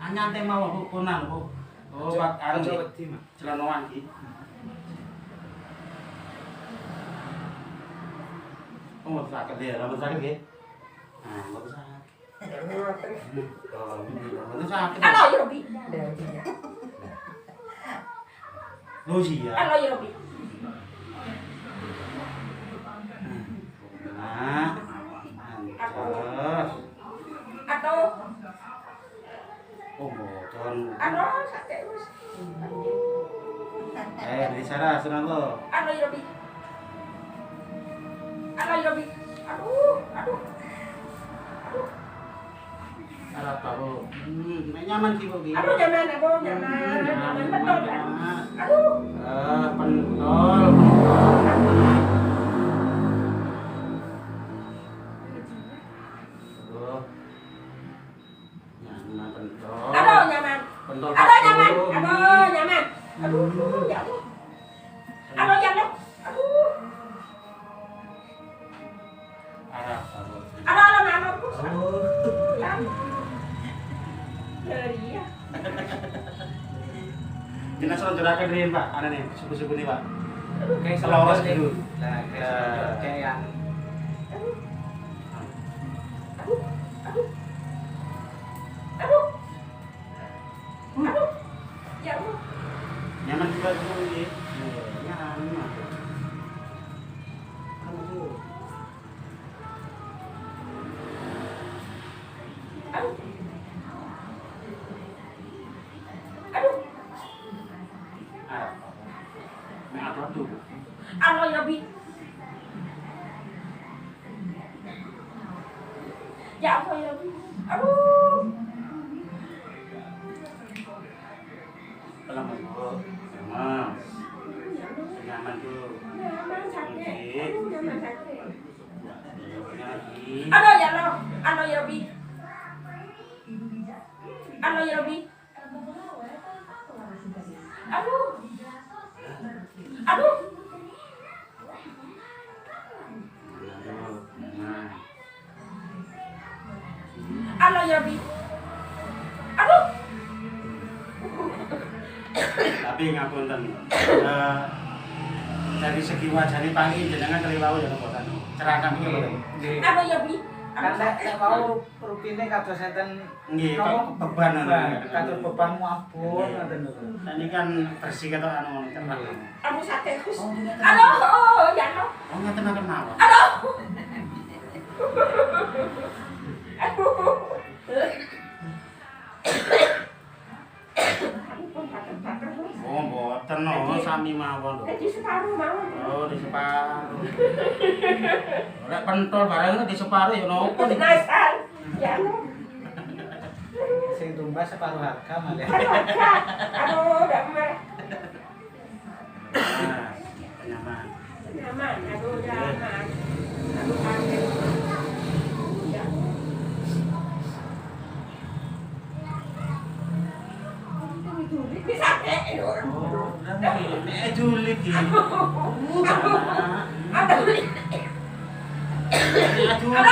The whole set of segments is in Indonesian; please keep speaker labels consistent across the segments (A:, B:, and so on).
A: Nyantai mau Bu kunan Bu. Oh, Pak anu celanoan iki. Oh, sakit dia, rambut sakit nggih. Nah, rambut sakit. Oh, rambut sakit.
B: Halo, ya Robi.
A: Lucia.
B: Halo, ya Robi.
A: Nah. Terus.
B: Aduh.
A: Oh, boten.
B: Aduh, sakit wis.
A: Di sana senang lo.
B: Halo, ya Robi. Halo, ya Robi. Aduh, aduh. Aduh.
A: Arah apa Bu? Nyaman sih Bu.
B: Aduh, nyaman, nyaman betul kan? Aduh.
A: Pentol. Aduh. Nyaman pentol.
B: Aduh, nyaman.
A: Pentol.
B: Aduh, nyaman. Aduh, nyaman. Aduh, ya Allah. Aduh, ya Allah. Aduh.
A: Arah apa Bu?
B: Aduh, aduh.
A: Oh.
B: Ya. Iya.
A: Kita suruh juragan rin Pak, ada nih suku-suku nih Pak.
C: Kayak
A: Seloros dulu.
C: Nah, kayak yang
B: Aduh. Aduh. Aduh. Aduh. Aduh. Ya Allah.
A: Nyaman juga Bu ini. Nyaman.
B: Aduh. Aduh.
A: Apa tuh?
B: Halo, ya Robi. Ya Allah, ya Robi. Aduh.
A: Kalau mau nyaman. Nyaman tuh.
B: Nyaman sakit. Aduh, nyaman sakit.
A: Lagi.
B: Aduh, ya Allah. Aduh, ya Robi. Aduh, ya Robi. Aduh. Aduh. Aduh, ya Robi. Aduh.
A: Tapi ngapunten. Dari segi wajahnya pagi jenengan keliwau ya mboten. Cerakam iki mboten.
B: Aduh, ya Robi.
C: kan nek mau rutine kados enten
A: Nggih, kok beban
C: kados bebanmu ampun ngoten lho.
A: Ini kan bersih kata anu cerah.
B: Aduh, sakit. Aduh, ya Allah.
A: Oh, ngeten ngeten mawon.
B: Aduh. Aduh.
A: Oh, mboten no, sami mawon lho.
B: Jadi separuh mawon.
A: Oh, di separuh. Ora pentol barang di separuh ya nopo nih.
B: Nasan. Ya Allah.
C: Sing tumbas separuh harga malah.
B: Aduh, udah merah.
A: Nah, nyaman.
B: Nyaman, aduh, nyaman. Aduh, sakit. Ya. Bisa sakit.
A: Oh, ini julid iki.
B: Aduh.
A: Julid.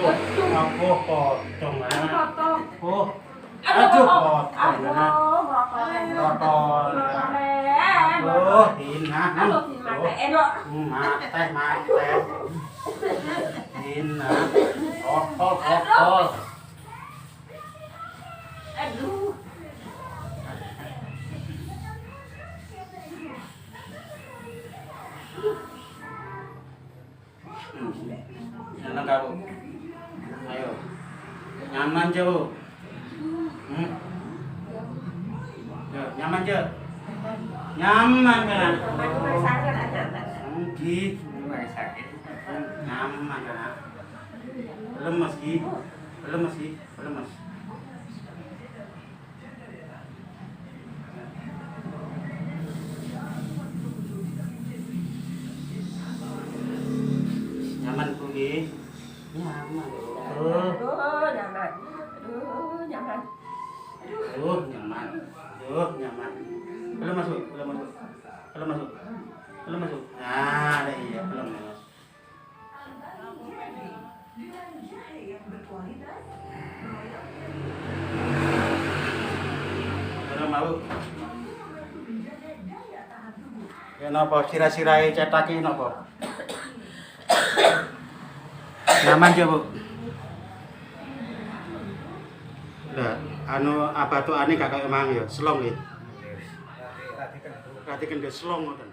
A: Yo, aku potong ah. Oh. Aduh, potong ah. Potong. Oh, hina.
B: Aduh, mate enak.
A: Mate. Hina. Potol.
B: Aduh.
A: Nyaman kamu? Ayo. Nyaman je Bu. Yo, nyaman je. Nyaman kan? Nggih, sakit. Nyaman kan? Lemes ki. Lemes. Nyaman Bu nggih. Nyaman.
B: Nyaman.
A: Nyaman. Belum masuk. Nah, ada iya belum. Ora mau. Ya napa sira-sirahe cetake napa? Nyaman ya, Bu. Lah, anu abatukane gak kaya mang ya, selong ya.
C: Tadi kan
A: Berarti kan dia selong ngoten.